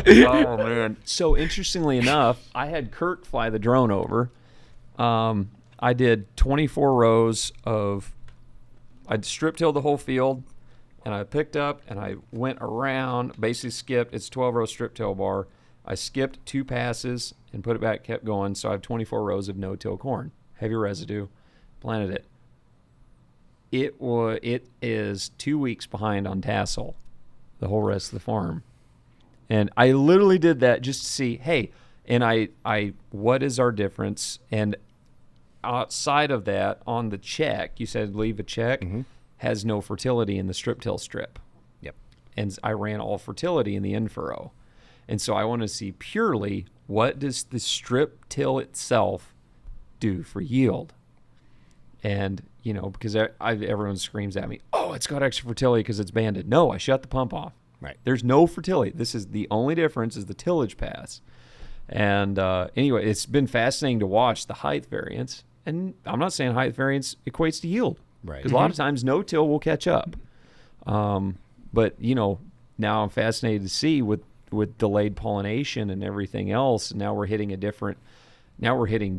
Oh, man. So, interestingly enough, I had Kurt fly the drone over. I did 24 rows I'd strip-tilled the whole field, and I picked up and I went around, basically skipped. It's a 12-row strip-till bar. I skipped 2 passes and put it back, kept going. So I have 24 rows of no-till corn, heavy residue, planted it. It is 2 weeks behind on tassel, the whole rest of the farm. And I literally did that just to see, hey, and I what is our difference? And outside of that, on the check, you said leave a check, has no fertility in the strip-till strip. Yep. And I ran all fertility in the in-furrow. And so I want to see purely what does the strip-till itself do for yield? And, because everyone screams at me, oh, it's got extra fertility because it's banded. No, I shut the pump off. Right. There's no fertility. This is the only difference is the tillage pass. And anyway, it's been fascinating to watch the height variance. And I'm not saying height variance equates to yield. Right. Because a lot of times no-till will catch up. But, now I'm fascinated to see with delayed pollination and everything else. Now we're hitting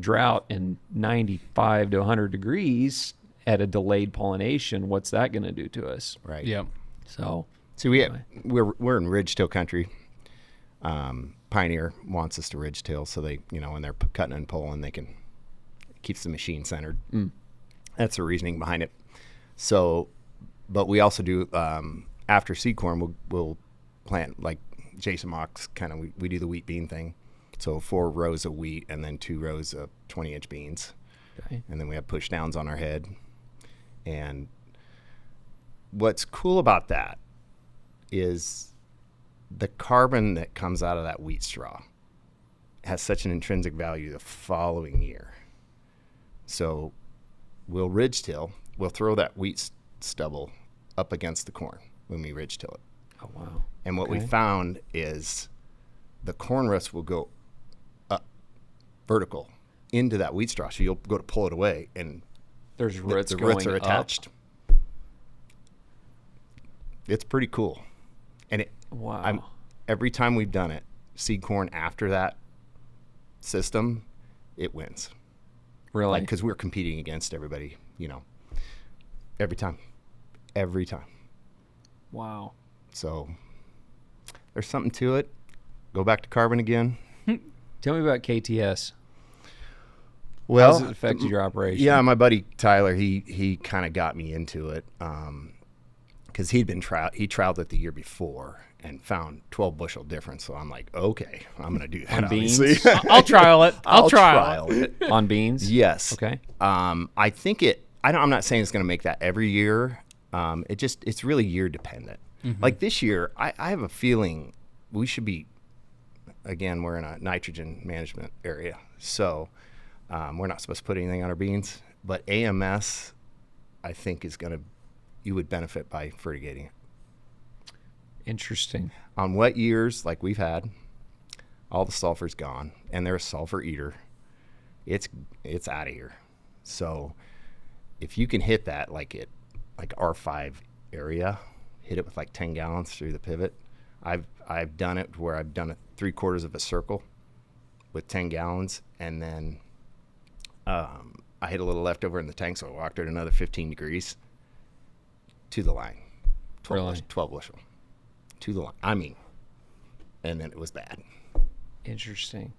drought and 95 to 100 degrees at a delayed pollination. What's that going to do to us? Right. Yep. So we're in ridge-till country. Pioneer wants us to ridge-till, so they, when they're cutting and pulling, keeps the machine centered. That's the reasoning behind it. So, but we also do after seed corn, we'll plant like Jason Mock's we do the wheat bean thing. So 4 rows of wheat and then 2 rows of 20-inch beans. Okay. And then we have push downs on our head. And what's cool about that is the carbon that comes out of that wheat straw has such an intrinsic value the following year. So we'll ridge till, we'll throw that wheat stubble up against the corn when we ridge till it. Oh, wow. And what we found is the corn rust will go up vertical into that wheat straw. So you'll go to pull it away and there's roots the going roots are attached. Up. It's pretty cool. And every time we've done it, seed corn after that system, it wins. Really? Because we're competing against everybody, every time. Wow. So there's something to it. Go back to carbon again. Tell me about KTS. Well, how has it affected your operation? Yeah, my buddy Tyler, he kind of got me into it because he trialed it the year before and found 12 bushel difference. So I'm like, okay, I'm going to do that. On beans? I'll trial it. I'll trial it. On beans? Yes. Okay. I think I'm not saying it's going to make that every year. It's really year dependent. Mm-hmm. Like this year, I have a feeling we should be, again, we're in a nitrogen management area. So we're not supposed to put anything on our beans, but AMS, I think you would benefit by fertigating it. Interesting. On wet years like we've had, all the sulfur's gone, and they're a sulfur eater. It's out of here. So if you can hit that like R5 area, hit it with like 10 gallons through the pivot. I've done it where I've done 3/4 of a circle with 10 gallons, and then I hit a little left over in the tank, so I walked it another 15 degrees to the line. 12 bushel. To the line. And then it was bad. Interesting.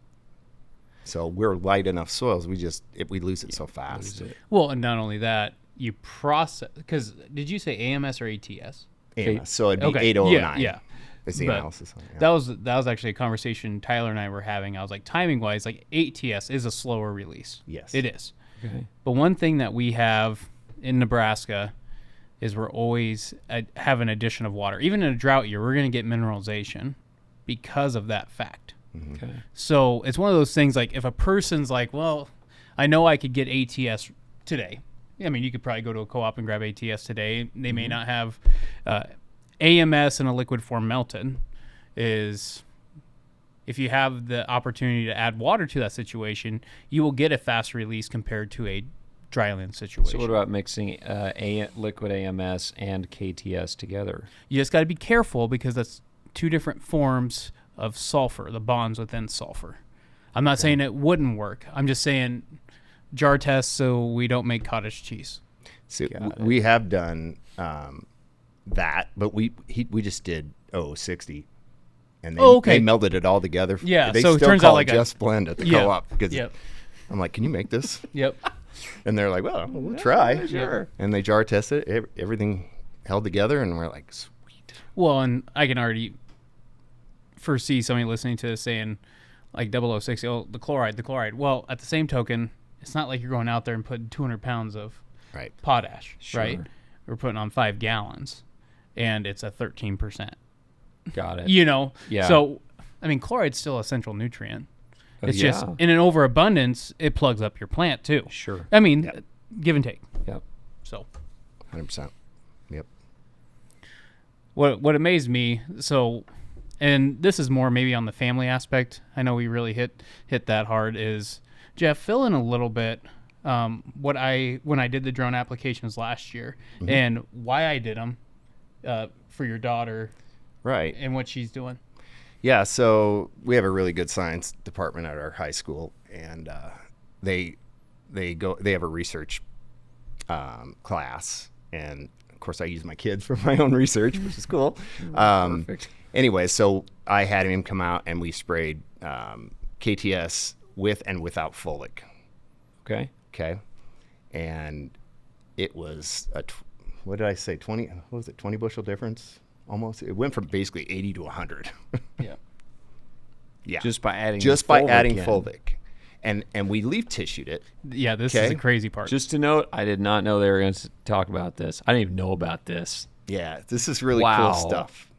So we're light enough soils. We lose it so fast. Well, and not only that, you process, because did you say AMS or ATS? AMS. So it'd be 8009. Yeah. Is the analysis. Yeah. That was actually a conversation Tyler and I were having. I was like, timing wise, like ATS is a slower release. Yes. It is. Okay. But one thing that we have in Nebraska is we're always have an addition of water. Even in a drought year, we're going to get mineralization because of that fact. Mm-hmm. Okay. So it's one of those things like if a person's like, well, I know I could get ATS today. I mean, you could probably go to a co-op and grab ATS today. They may not have AMS in a liquid form melted. Is if you have the opportunity to add water to that situation, you will get a fast release compared to a dryland situation. So what about mixing liquid AMS and KTS together? You just got to be careful because that's two different forms of sulfur, the bonds within sulfur. I'm not saying it wouldn't work. I'm just saying jar test so we don't make cottage cheese. So we have done that, but we just did 60, and they melded it all together. Yeah, they so it still turns call out like it Just Blend at the co-op because Yep. I'm like, can you make this? Yep. And they're like, well, we'll try. Sure. And they jar tested it. Everything held together, and we're like, sweet. Well, and I can already foresee somebody listening to this saying, like 0060, oh, the chloride. Well, at the same token, it's not like you're going out there and putting 200 pounds of Right. potash, Sure. right? We're putting on 5 gallons, and it's a 13%. Got it. You know? Yeah. So, I mean, chloride's still a central nutrient. It's just, Yeah. in an overabundance, it plugs up your plant, too. Sure. I mean, give and take. Yep. So, 100%. Yep. what amazed me, so, and this is more maybe on the family aspect. I know we really hit that hard. Is Jeff, fill in a little bit when I did the drone applications last year and why I did them for your daughter, Right. and what she's doing. Yeah, so we have a really good science department at our high school, and they have a research class, and of course I use my kids for my own research, which is cool. Perfect. Anyway, so I had him come out, and we sprayed KTS with and without fulvic. Okay. And it was what did I say? 20? What was it? 20 bushel difference. Almost. It went from basically 80 to 100. Yeah. Yeah. Just by adding fulvic. And we leaf tissued it. Yeah, this is the crazy part. Just to note, I did not know they were going to talk about this. I didn't even know about this. Yeah, this is really Wow. cool stuff.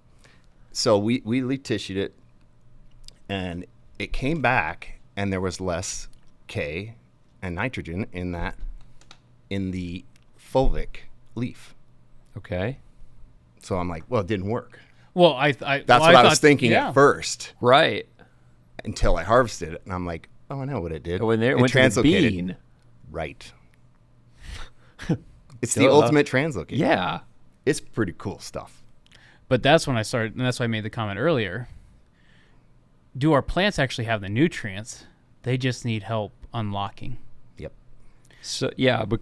So we leaf tissued it, and it came back, and there was less K and nitrogen in the fulvic leaf. Okay. So I'm like, well, it didn't work. well, That's what I was thinking yeah. at first Right. until I harvested it, and I'm like, oh, I know what it did. When it went to the translocated. bean. Right. It's the Duh. ultimate translocator. Yeah. It's pretty cool stuff. But that's when I started, and that's why I made the comment earlier. Do our plants actually have the nutrients? They just need help unlocking. Yep. So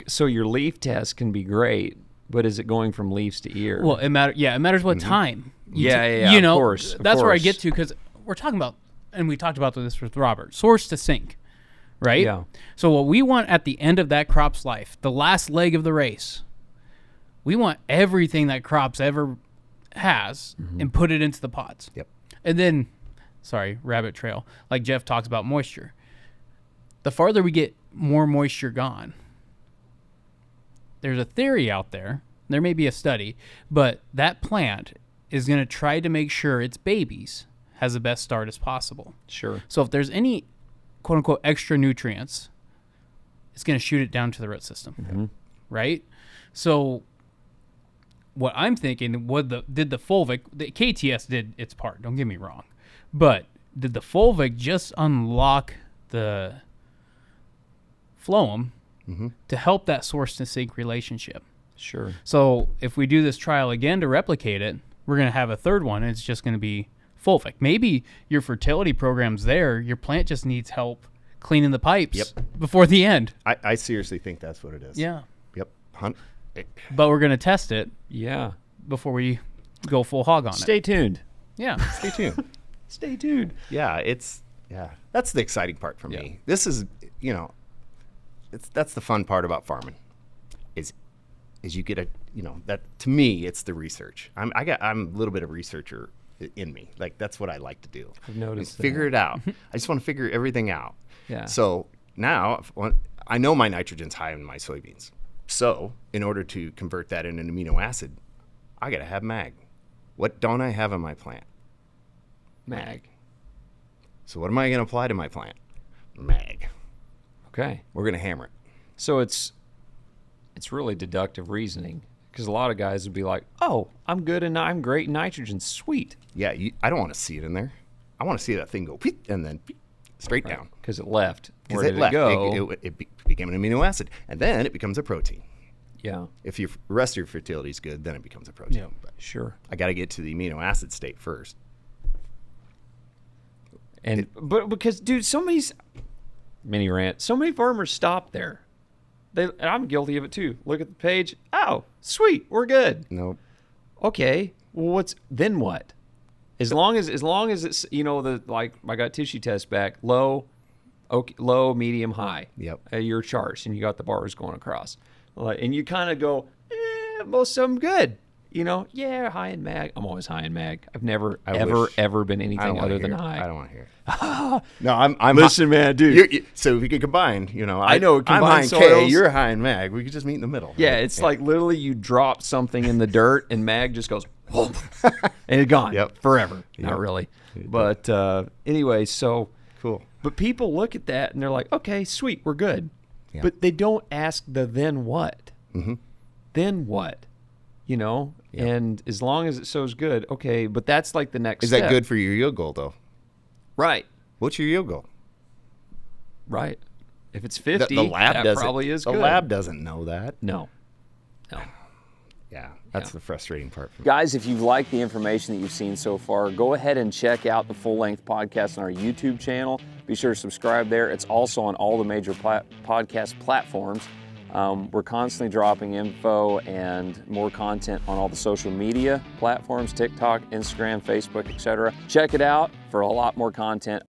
so your leaf test can be great, but is it going from leaves to ear? Well, it matters what time. Yeah, You of know, course, of that's where I course. get to, because we're talking about, and we talked about this with Robert, source to sink, right? Yeah. So what we want at the end of that crop's life, the last leg of the race, we want everything that crops ever has and put it into the pots. Yep. And then, rabbit trail, like Jeff talks about moisture. The farther we get more moisture gone, there's a theory out there, there may be a study, but that plant is going to try to make sure its babies has the best start as possible. Sure. So if there's any quote unquote extra nutrients, it's going to shoot it down to the root system. Right? So what I'm thinking, did the fulvic, the KTS did its part, don't get me wrong, but did the fulvic just unlock the phloem to help that source to sink relationship? Sure. So if we do this trial again to replicate it, we're going to have a third one, and it's just going to be fulvic. Maybe your fertility program's there, your plant just needs help cleaning the pipes before the end. I seriously think that's what it is. Yeah. Yep. But we're going to test it Yeah. before we go full hog on it. Stay tuned. Yeah. Stay tuned. Stay tuned. Yeah, that's the exciting part for me. This is, that's the fun part about farming, is you get that, to me, it's the research. I'm a little bit of researcher in me. Like, that's what I like to do. I've noticed figure that. it out. I just want to figure everything out. Yeah. So now I know my nitrogen's high in my soybeans. So in order to convert that into an amino acid, I got to have mag. What don't I have in my plant? Mag. So what am I going to apply to my plant? Mag. Okay. We're going to hammer it. So it's really deductive reasoning, because a lot of guys would be like, "Oh, I'm good and I'm great in nitrogen, sweet." Yeah, I don't want to see it in there. I want to see that thing go peek, and then peek, straight down. Because it left. Because Where it did left. it go? It became an amino acid, and then it becomes a protein. Yeah. If your rest of your fertility is good, then it becomes a protein. Yeah. But Sure. I got to get to the amino acid state first. And but because dude, so many farmers stop there. And I'm guilty of it too. Look at the page. Oh, sweet, we're good. Nope. Okay, well, then what? As long as it's I got tissue test back low, medium, high. Yep. Your charts, and you got the bars going across, and you kind of go, most of them good. High in mag. I'm always high in mag. I've never ever been anything other than high. I don't want to hear it. No, I'm. Listen, man, dude. So if we could combine, I know I'm high in K, soils. you're high in mag. We could just meet in the middle. Yeah, it's like literally you drop something in the dirt and mag just goes, whoop, and it's gone forever. Yep. Not really, but anyway, so cool. But people look at that and they're like, okay, sweet, we're good. Yeah. But they don't ask the then what. Mm-hmm. Then what? And as long as it sows good, okay, but that's like the next Is step. that good for your yield goal, though? Right. What's your yield goal? Right. If it's 50, The lab that doesn't. probably is the good. The lab doesn't know that. No. Yeah, that's the frustrating part. Guys, if you've liked the information that you've seen so far, go ahead and check out the full-length podcast on our YouTube channel. Be sure to subscribe there. It's also on all the major podcast platforms. We're constantly dropping info and more content on all the social media platforms, TikTok, Instagram, Facebook, etc. Check it out for a lot more content.